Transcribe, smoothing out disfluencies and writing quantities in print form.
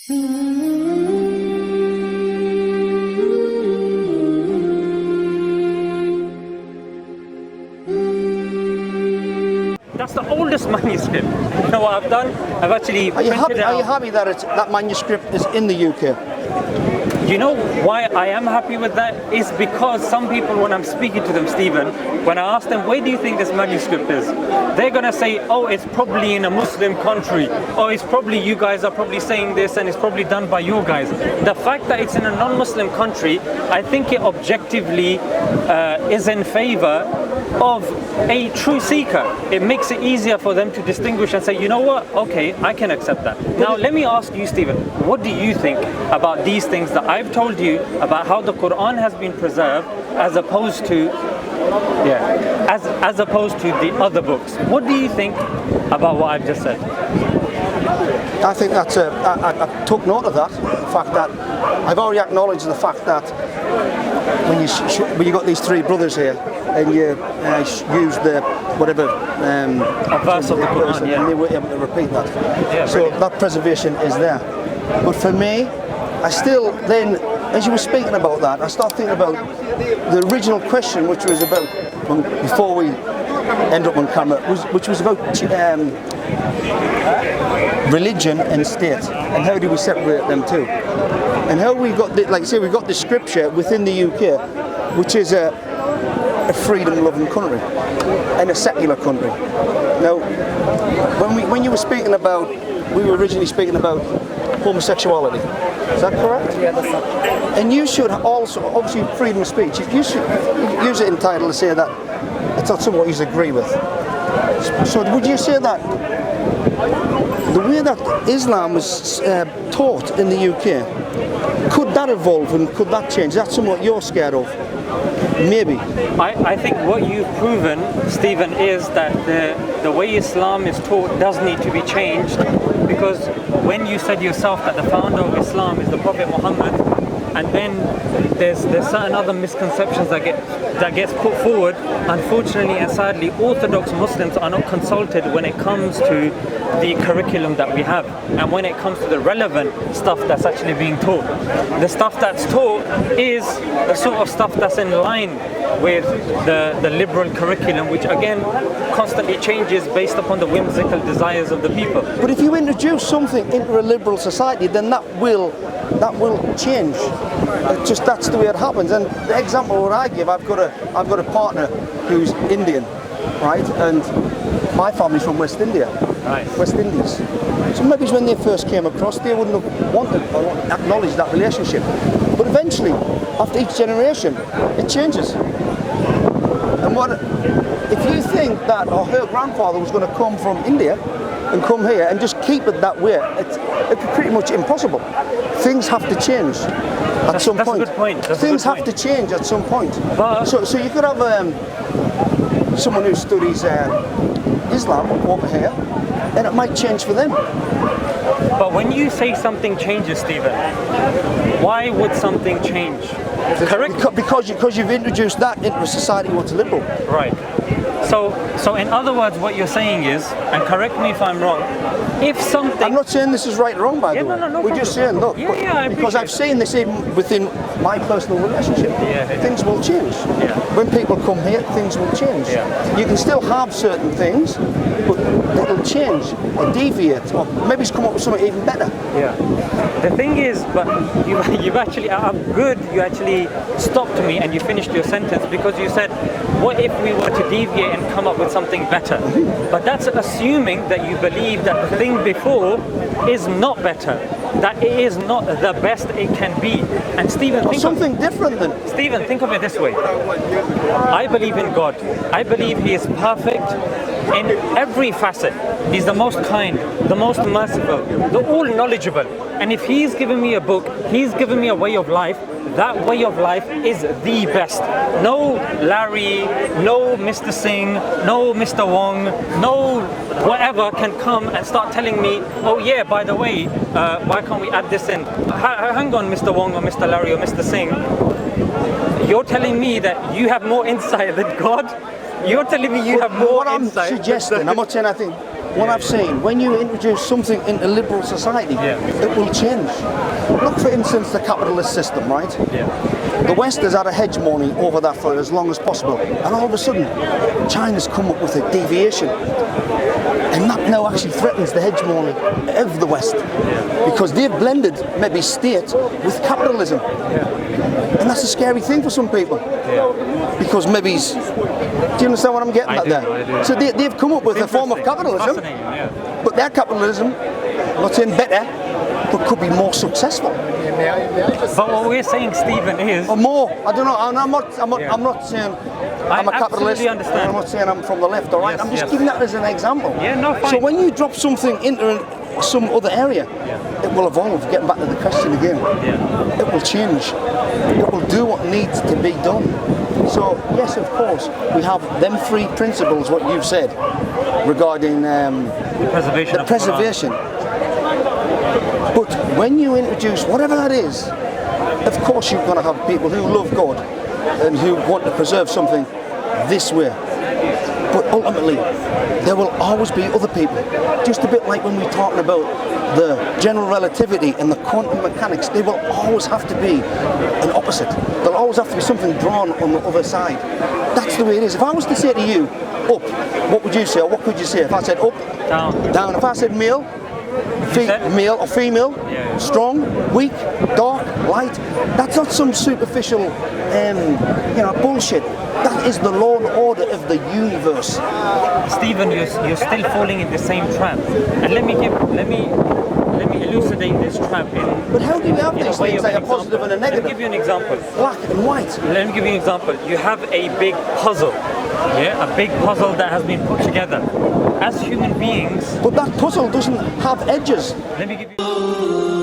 That's the oldest manuscript. You know what I've done? I've actually printed it out. Are you happy that that manuscript is in the UK? You know why I am happy with that? Is because some people, when I'm speaking to them, Stephen, when I ask them, where do you think this manuscript is? They're going to say, oh, it's probably in a Muslim country. Oh, it's probably, you guys are probably saying this and it's probably done by you guys. The fact that it's in a non-Muslim country, I think it objectively is in favor of a true seeker. It makes it easier for them to distinguish and say, you know what, okay, I can accept that. Now let me ask you, Stephen, what do you think about these things that I've told you about how the Quran has been preserved as opposed to as opposed to the other books? What do you think about what I've just said? I think that's I took note of that. The fact that I've already acknowledged the fact that when you got these three brothers here and you use the whatever A verse of the Quran, and they were able to repeat that. Yeah, So brilliant. that preservation is there. But for me, I still then, as you were speaking about that, I start thinking about the original question, which was about before we end up on camera, which was about religion and state, and how do we separate them two, and how we got we got the scripture within the UK, which is a freedom-loving country and a secular country. Now, when you were speaking about, we were originally speaking about homosexuality. Is that correct? Yeah, that's not. And you should also, obviously, freedom of speech. You should use it in title to say that it's not something you agree with. So would you say that the way that Islam was taught in the UK, could that evolve and could that change? That's somewhat you're scared of. Maybe. I think what you've proven, Stephen, is that the way Islam is taught does need to be changed, because when you said yourself that the founder of Islam is the Prophet Muhammad, and then there's certain other misconceptions that gets put forward, unfortunately and sadly, Orthodox Muslims are not consulted when it comes to the curriculum that we have, and when it comes to the relevant stuff that's actually being taught. The stuff that's taught is the sort of stuff that's in line with the liberal curriculum, which again constantly changes based upon the whimsical desires of the people. But if you introduce something into a liberal society, then that will change. That's the way it happens. And the example that I give, I've got a partner who's Indian, right? And my family's from West India. Right. West Indies. So maybe when they first came across, they wouldn't have wanted or acknowledged that relationship. But eventually, after each generation, it changes. And if you think that her grandfather was going to come from India and come here and just keep it that way, it's pretty much impossible. Things have to change at some point. That's a good point. Things have to change at some point. But So you could have someone who studies Islam over here, and it might change for them. But when you say something changes, Stephen, why would something change? Correct? Because you've introduced that into a society what's liberal. Right. So in other words, what you're saying is, and correct me if I'm wrong, if something... I'm not saying this is right or wrong, by the way. No We're just saying, look, I because I've seen this even within my personal relationship. Yeah. Things will change. Yeah. When people come here, things will change. Yeah. You can still have certain things, but it'll change or deviate, or maybe it's come up with something even better. Yeah. The thing is, but you've actually, I'm good, you actually stopped me and you finished your sentence, because you said, what if we were to deviate and come up with something better? But that's assuming that you believe that the thing before is not better, that it is not the best it can be. And Stephen, Or something different than. Stephen, think of it this way. I believe in God. I believe He is perfect in every facet. He's the most kind, the most merciful, the all knowledgeable. And if He's given me a book, He's given me a way of life, that way of life is the best. No Larry, no Mr. Singh, no Mr. Wong, no whatever can come and start telling me, oh yeah, by the way, why can't we add this in? Hang on, Mr. Wong or Mr. Larry or Mr. Singh. You're telling me that you have more insight than God? You're telling me you have more What I'm insight? suggesting, I'm not saying I think, what I've seen, when you introduce something into liberal society, it will change. Look, for instance, the capitalist system, right? The West has had a hegemony over that for as long as possible, and all of a sudden, China's come up with a deviation, and that now actually threatens the hegemony of the West, because they've blended maybe state with capitalism, and that's a scary thing for some people, because maybe, do you understand what I'm getting at there? I do. So they've come up with a form of capitalism, but their capitalism, I'm not saying better, but could be more successful. But what we're saying, Stephen, is Or more. I don't know. I'm not saying I'm a capitalist. absolutely understand. I'm not saying I'm from the left. All right. Yes, I'm just yes. giving that as an example. Yeah, no, fine. So when you drop something into some other area, it will evolve. Getting back to the question again, it will change. It will do what needs to be done. So yes, of course, we have them three principles. What you've said regarding preservation. the preservation. But when you introduce whatever that is, of course you're going to have people who love God and who want to preserve something this way. But ultimately, there will always be other people. Just a bit like when we're talking about the general relativity and the quantum mechanics, there will always have to be an opposite. There'll always have to be something drawn on the other side. That's the way it is. If I was to say to you, up, what would you say, or what could you say? If I said up, down. If I said male, male or female, strong, weak, dark, light. That's not some superficial, bullshit. That is the law and order of the universe. Stephen, you're still falling in the same trap. And let me elucidate this trap But how do you have these way things of like an a positive example. and a Let negative? me give you an example. Black and white. Let me give you an example. You have a big puzzle, a big puzzle that has been put together. As human beings, But that puzzle doesn't have edges. let me give you.